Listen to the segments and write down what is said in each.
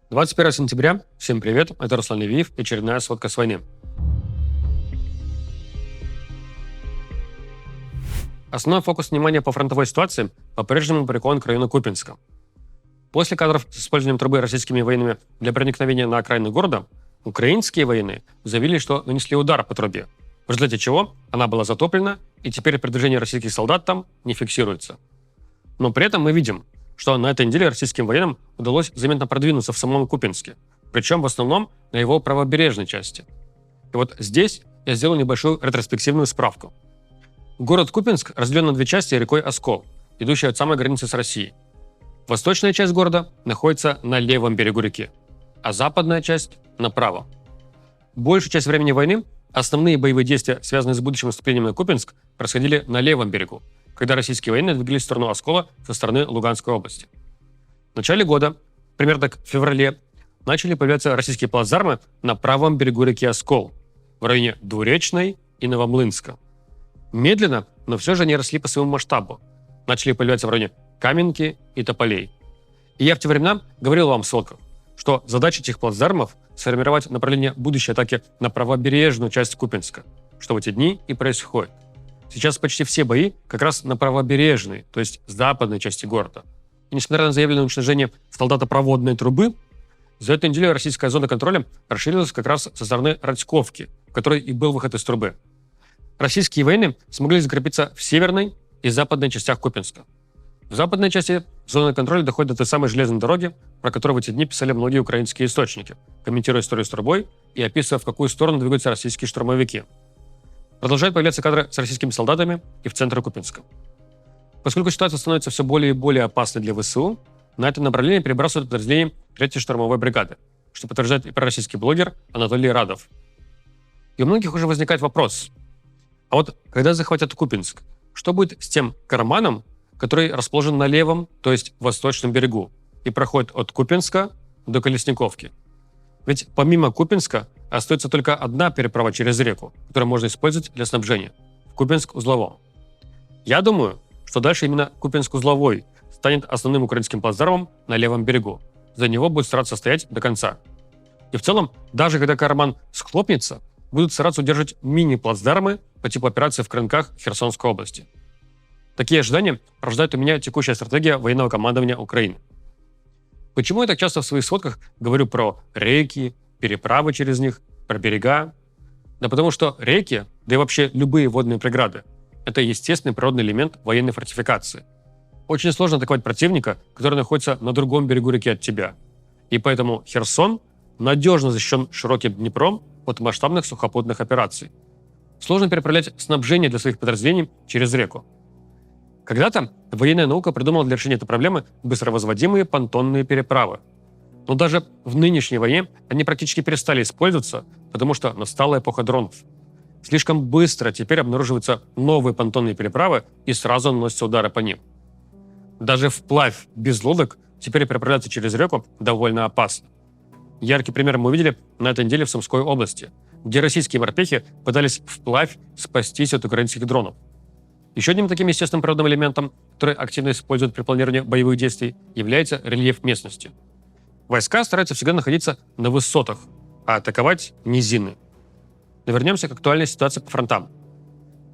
21 сентября. Всем привет. Это Руслан Левиев и очередная сводка с войны. Основной фокус внимания по фронтовой ситуации по-прежнему прикован к району Купянска. После кадров с использованием трубы российскими военными для проникновения на окраины города, украинские военные заявили, что нанесли удар по трубе, в результате чего она была затоплена, и теперь передвижение российских солдат там не фиксируется. Но при этом мы видим, что на этой неделе российским военным удалось заметно продвинуться в самом Купянске, причем в основном на его правобережной части. И вот здесь я сделал небольшую ретроспективную справку. Город Купянск разделен на две части рекой Оскол, идущей от самой границы с Россией. Восточная часть города находится на левом берегу реки, а западная часть – направо. Большую часть времени войны основные боевые действия, связанные с будущим наступлением на Купянск, происходили на левом берегу, когда российские военные двигались в сторону Оскола со стороны Луганской области. В начале года, примерно так в феврале, начали появляться российские плацдармы на правом берегу реки Оскол, в районе Двуречной и Новомлынска. Медленно, но все же они росли по своему масштабу. Начали появляться в районе Каменки и Тополей. И я в те времена говорил вам в сводках, что задача этих плацдармов – сформировать направление будущей атаки на правобережную часть Купянска, что в эти дни и происходит. Сейчас почти все бои как раз на правобережной, то есть западной части города. И несмотря на заявленное уничтожение солдатопроводной трубы, за эту неделю российская зона контроля расширилась как раз со стороны Радьковки, в которой и был выход из трубы. Российские военные смогли закрепиться в северной и западной частях Купянска. В западной части зона контроля доходит до той самой железной дороги, про которую в эти дни писали многие украинские источники, комментируя историю с трубой и описывая, в какую сторону двигаются российские штурмовики. Продолжают появляться кадры с российскими солдатами и в центре Купянска. Поскольку ситуация становится все более и более опасной для ВСУ, на это направление перебрасывают подразделения 3-й штурмовой бригады, что подтверждает и пророссийский блогер Анатолий Радов. И у многих уже возникает вопрос: а вот когда захватят Купянск, что будет с тем карманом, который расположен на левом, то есть восточном берегу, и проходит от Купянска до Колесниковки? Ведь помимо Купянска остается только одна переправа через реку, которую можно использовать для снабжения – в Купянск-Узловом. Я думаю, что дальше именно Купянск-Узловой станет основным украинским плацдармом на левом берегу. За него будут стараться стоять до конца. И в целом, даже когда карман схлопнется, будут стараться удержать мини-плацдармы по типу операции в Крынках Херсонской области. Такие ожидания порождает у меня текущая стратегия военного командования Украины. Почему я так часто в своих сводках говорю про реки, переправы через них, про берега? Да потому что реки, да и вообще любые водные преграды – это естественный природный элемент военной фортификации. Очень сложно атаковать противника, который находится на другом берегу реки от тебя. И поэтому Херсон надежно защищен широким Днепром от масштабных сухопутных операций. Сложно переправлять снабжение для своих подразделений через реку. Когда-то военная наука придумала для решения этой проблемы быстровозводимые понтонные переправы. Но даже в нынешней войне они практически перестали использоваться, потому что настала эпоха дронов. Слишком быстро теперь обнаруживаются новые понтонные переправы и сразу наносятся удары по ним. Даже вплавь без лодок теперь переправляться через реку довольно опасно. Яркий пример мы увидели на этой неделе в Сумской области, где российские морпехи пытались вплавь спастись от украинских дронов. Еще одним таким естественным природным элементом, который активно используют при планировании боевых действий, является рельеф местности. Войска стараются всегда находиться на высотах, а атаковать низины. Но вернемся к актуальной ситуации по фронтам.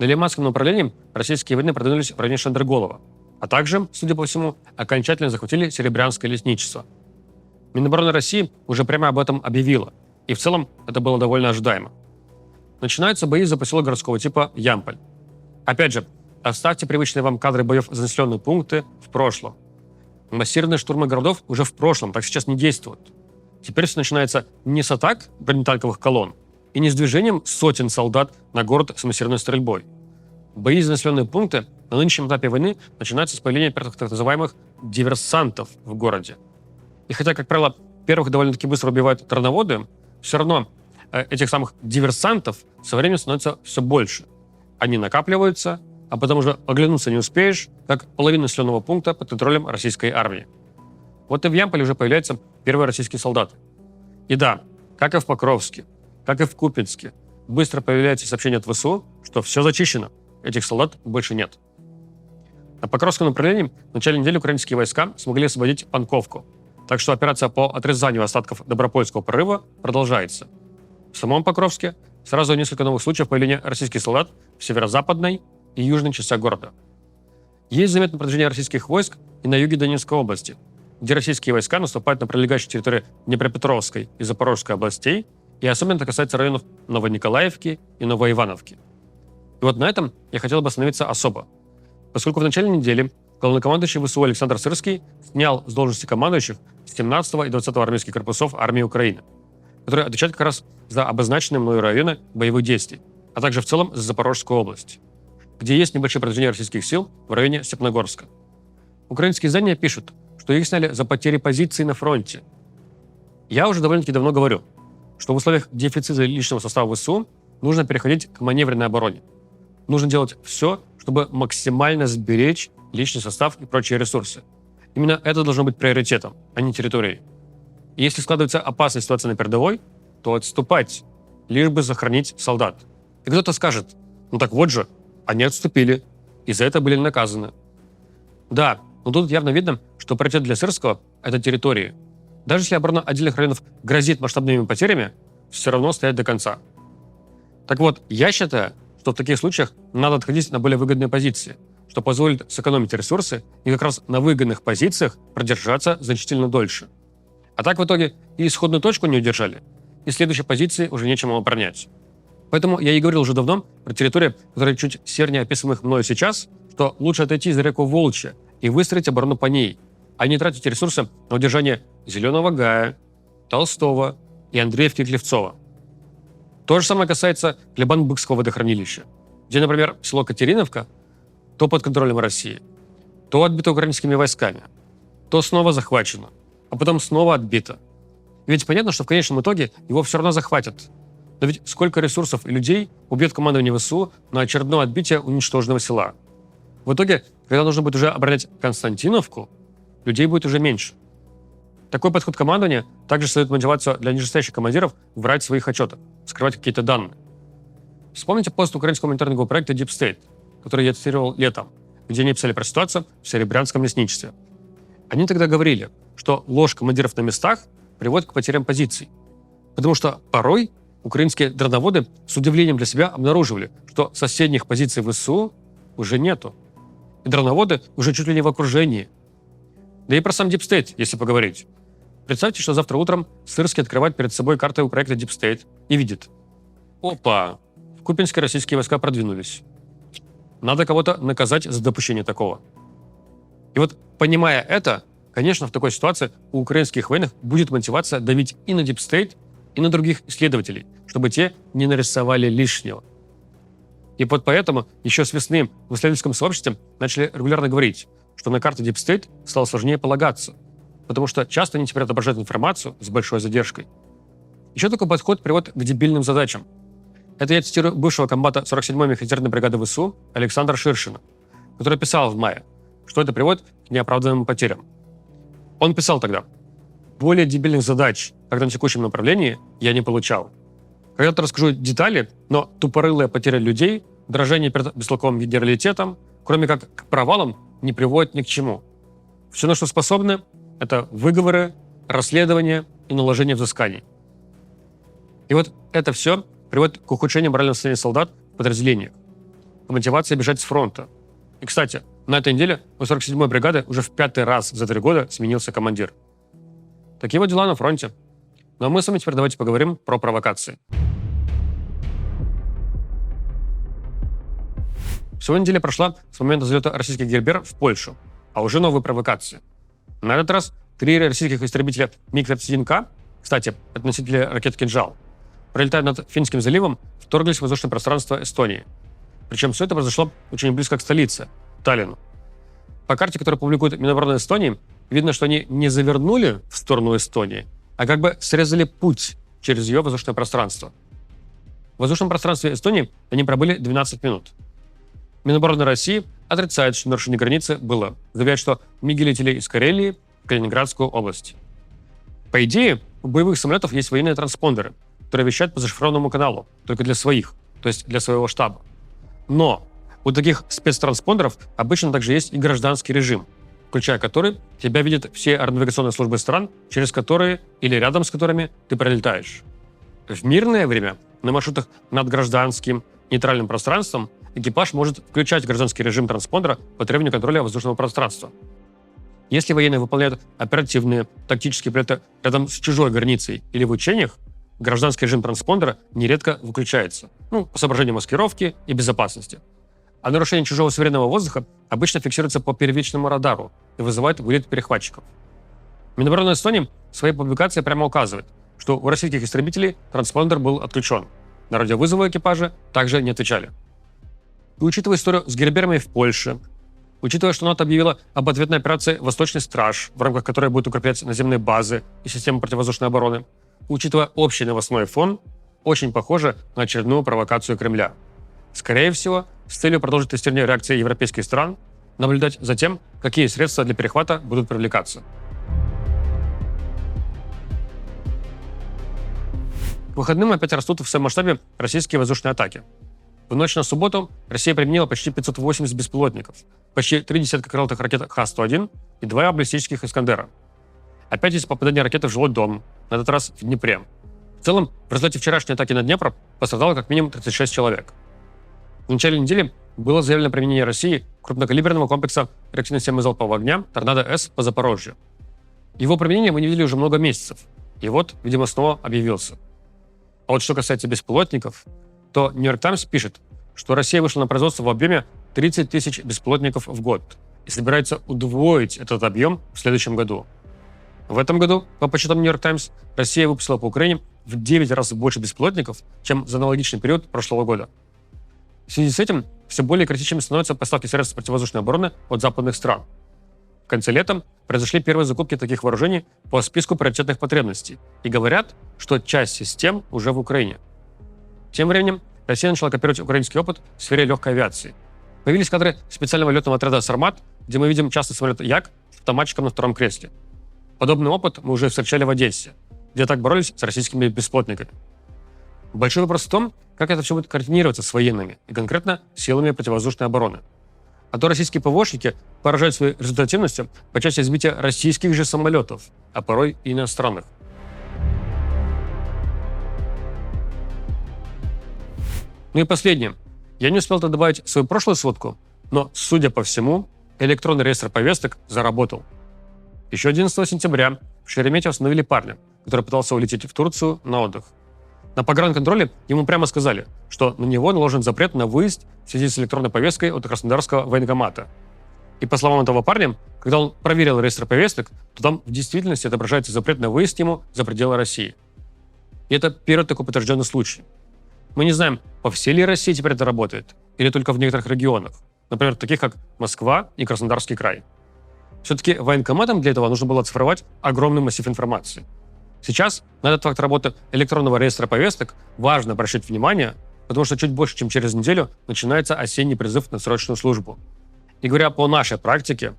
На Лиманском направлении российские военные продвинулись в районе Шандерголова, а также, судя по всему, окончательно захватили Серебрянское лесничество. Минобороны России уже прямо об этом объявила, и в целом это было довольно ожидаемо. Начинаются бои за поселок городского типа Ямполь. Опять же, оставьте привычные вам кадры боев за населенные пункты в прошлом. Массированные штурмы городов уже в прошлом, так сейчас не действуют. Теперь все начинается не с атак бронетанковых колонн и не с движением сотен солдат на город с массированной стрельбой. Бои за населенные пункты на нынешнем этапе войны начинаются с появления первых так называемых диверсантов в городе. И хотя, как правило, первых довольно-таки быстро убивают травноводы, все равно этих самых диверсантов со временем становится все больше. Они накапливаются, а потом уже оглянуться не успеешь, как половина населенного пункта под контролем российской армии. Вот и в Ямполе уже появляются первые российские солдаты. И да, как и в Покровске, как и в Купянске, быстро появляется сообщение от ВСУ, что все зачищено, этих солдат больше нет. На Покровском направлении в начале недели украинские войска смогли освободить Панковку. Так что операция по отрезанию остатков Добропольского прорыва продолжается. В самом Покровске сразу несколько новых случаев появления российских солдат в северо-западной и южной частях города. Есть заметное продвижение российских войск и на юге Донецкой области, где российские войска наступают на прилегающие территории Днепропетровской и Запорожской областей, и особенно это касается районов Новониколаевки и Новоивановки. И вот на этом я хотел бы остановиться особо, поскольку в начале недели главнокомандующий ВСУ Александр Сырский снял с должности командующих 17-го и 20-го армейских корпусов армии Украины, которые отвечают как раз за обозначенные мною районы боевых действий, а также в целом за Запорожскую область, где есть небольшое продвижение российских сил в районе Степногорска. Украинские издания пишут, что их сняли за потери позиций на фронте. Я уже довольно-таки давно говорю, что в условиях дефицита личного состава ВСУ нужно переходить к маневренной обороне. Нужно делать все, чтобы максимально сберечь личный состав и прочие ресурсы. Именно это должно быть приоритетом, а не территорией. И если складывается опасная ситуация на передовой, то отступать, лишь бы сохранить солдат. И кто-то скажет, ну так вот же, они отступили, и за это были наказаны. Да, но тут явно видно, что приоритет для Сырского – это территории. Даже если оборона отдельных районов грозит масштабными потерями, все равно стоять до конца. Так вот, я считаю, что в таких случаях надо отходить на более выгодные позиции, что позволит сэкономить ресурсы и как раз на выгодных позициях продержаться значительно дольше. А так в итоге и исходную точку не удержали, и следующей позиции уже нечем оборонять. Поэтому я и говорил уже давно про территории, которые чуть сернее описываемых мною сейчас, что лучше отойти за реку Волчья и выстроить оборону по ней, а не тратить ресурсы на удержание Зеленого Гая, Толстого и Андреевки-Клевцова. То же самое касается Глебан-Быкского водохранилища, где, например, село Катериновка то под контролем России, то отбито украинскими войсками, то снова захвачено, а потом снова отбито. И ведь понятно, что в конечном итоге его все равно захватят. Но ведь сколько ресурсов и людей убьет командование ВСУ на очередное отбитие уничтоженного села? В итоге, когда нужно будет уже оборонять Константиновку, людей будет уже меньше. Такой подход командования также создает мотивацию для нижестоящих командиров врать в своих отчетах, скрывать какие-то данные. Вспомните пост украинского мониторингового проекта Deep State, который я цитировал летом, где они писали про ситуацию в серебрянском лесничестве. Они тогда говорили, что ложь командиров на местах приводит к потерям позиций, потому что порой украинские дроноводы с удивлением для себя обнаруживали, что соседних позиций ВСУ уже нету. И дроноводы уже чуть ли не в окружении. Да и про сам Deep State, если поговорить. Представьте, что завтра утром Сырский открывает перед собой карты проекта Deep State и видит: опа, в Купинске российские войска продвинулись. Надо кого-то наказать за допущение такого. И вот, понимая это, конечно, в такой ситуации у украинских военных будет мотивация давить и на Deep State, и на других исследователей, чтобы те не нарисовали лишнего. И вот поэтому еще с весны в исследовательском сообществе начали регулярно говорить, что на карты Deep State стало сложнее полагаться, потому что часто они теперь отображают информацию с большой задержкой. Еще такой подход приводит к дебильным задачам. Это я цитирую бывшего комбата 47-й механизированной бригады ВСУ Александра Ширшина, который писал в мае, что это приводит к неоправданным потерям. Он писал тогда: более дебильных задач, как на текущем направлении, я не получал. Когда-то расскажу детали, но тупорылая потеря людей, дрожание перед бестолковым генералитетом, кроме как к провалам, не приводит ни к чему. Все, на что способны, это выговоры, расследования и наложение взысканий. И вот это все приводит к ухудшению морального состояния солдат в подразделениях, к мотивации бежать с фронта. И, кстати, на этой неделе у 47-й бригады уже в 5-й раз за 3 года сменился командир. Такие вот дела на фронте. Ну а мы с вами теперь давайте поговорим про провокации. Всего неделя прошла с момента взлета российских Гербер в Польшу, а уже новые провокации. На этот раз 3 российских истребителя МиГ-31К, кстати, это носители ракет «Кинжал», пролетая над Финским заливом, вторглись в воздушное пространство Эстонии. Причем все это произошло очень близко к столице, Таллину. По карте, которую публикует Минобороны Эстонии, видно, что они не завернули в сторону Эстонии, а как бы срезали путь через ее воздушное пространство. В воздушном пространстве Эстонии они пробыли 12 минут. Минобороны России отрицает, что нарушение границы было, заявляет, что МиГи летели из Карелии в Калининградскую область. По идее, у боевых самолетов есть военные транспондеры, которые вещают по зашифрованному каналу, только для своих, то есть для своего штаба. Но у таких спецтранспондеров обычно также есть и гражданский режим. включая который тебя видят все аэронавигационные службы стран, через которые или рядом с которыми ты пролетаешь. В мирное время на маршрутах над гражданским, нейтральным пространством экипаж может включать гражданский режим транспондера по требованию контроля воздушного пространства. Если военные выполняют оперативные, тактические полеты рядом с чужой границей или в учениях, гражданский режим транспондера нередко выключается, по соображениям маскировки и безопасности. А нарушение чужого суверенного воздуха обычно фиксируется по первичному радару и вызывает вылет перехватчиков. Минобороны Эстонии в своей публикации прямо указывает, что у российских истребителей транспондер был отключен. На радиовызовы экипажа также не отвечали. И учитывая историю с герберами в Польше, учитывая, что НАТО объявила об ответной операции «Восточный страж», в рамках которой будет укреплять наземные базы и системы противовоздушной обороны, учитывая общий новостной фон, очень похоже на очередную провокацию Кремля. Скорее всего, с целью продолжить тестирование реакции европейских стран, наблюдать за тем, какие средства для перехвата будут привлекаться. К выходным опять растут в своем масштабе российские воздушные атаки. В ночь на субботу Россия применила почти 580 беспилотников, почти 3 десятка крылатых ракет Х-101 и 2 баллистических «Искандера». Опять есть попадание ракеты в жилой дом, на этот раз в Днепре. В целом, в результате вчерашней атаки на Днепр пострадало как минимум 36 человек. В начале недели было заявлено применение России крупнокалиберного комплекса реактивной системы залпового огня «Торнадо-С» по Запорожью. Его применение мы не видели уже много месяцев, и вот, видимо, снова объявился. А вот что касается беспилотников, то New York Times пишет, что Россия вышла на производство в объеме 30 тысяч беспилотников в год и собирается удвоить этот объем в следующем году. В этом году, по подсчетам New York Times, Россия выпустила по Украине в 9 раз больше беспилотников, чем за аналогичный период прошлого года. В связи с этим все более критичными становятся поставки средств противовоздушной обороны от западных стран. В конце лета произошли первые закупки таких вооружений по списку приоритетных потребностей, и говорят, что часть систем уже в Украине. Тем временем Россия начала копировать украинский опыт в сфере легкой авиации. Появились кадры специального летного отряда «Сармат», где мы видим частный самолет Як с автоматчиком на втором кресле. Подобный опыт мы уже встречали в Одессе, где так боролись с российскими беспилотниками. Большой вопрос в том, как это все будет координироваться с военными и конкретно силами противовоздушной обороны. А то российские ПВОшники поражают своей результативностью по части сбития российских же самолетов, а порой и иностранных. Ну и последнее. Я не успел добавить свою прошлую сводку, но, судя по всему, электронный реестр повесток заработал. Еще 11 сентября в Шереметьево остановили парня, который пытался улететь в Турцию на отдых. На погранконтроле ему прямо сказали, что на него наложен запрет на выезд в связи с электронной повесткой от Краснодарского военкомата. И по словам этого парня, когда он проверил реестр повесток, то там в действительности отображается запрет на выезд ему за пределы России. И это первый такой подтвержденный случай. Мы не знаем, по всей ли России теперь это работает, или только в некоторых регионах, например, таких как Москва и Краснодарский край. Все-таки военкоматам для этого нужно было оцифровать огромный массив информации. Сейчас на этот факт работы электронного реестра повесток важно обращать внимание, потому что чуть больше, чем через неделю, начинается осенний призыв на срочную службу. И говоря по нашей практике,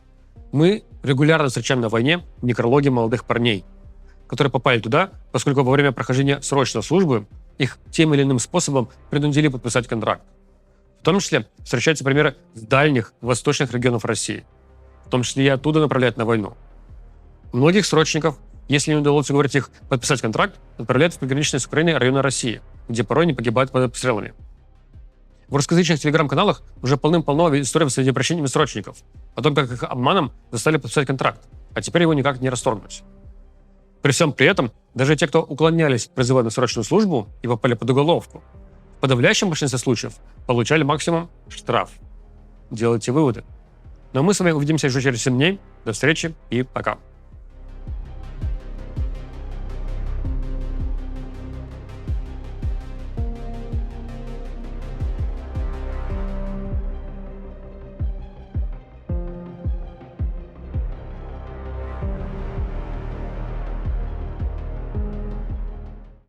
мы регулярно встречаем на войне некрологи молодых парней, которые попали туда, поскольку во время прохождения срочной службы их тем или иным способом принудили подписать контракт. В том числе встречаются примеры с дальних восточных регионов России, в том числе и оттуда направляют на войну. Многих срочников, если не удалось уговорить их подписать контракт, отправляют в приграничные с Украиной районы России, где порой они погибают под обстрелами. В русскоязычных телеграм-каналах уже полным-полно историй с обращениями срочников, о том, как их обманом заставили подписать контракт, а теперь его никак не расторгнуть. При всем при этом, даже те, кто уклонялись от призыва на срочную службу и попали под уголовку, в подавляющем большинстве случаев получали максимум штраф. Делайте выводы. Но мы с вами увидимся еще через 7 дней. До встречи и пока.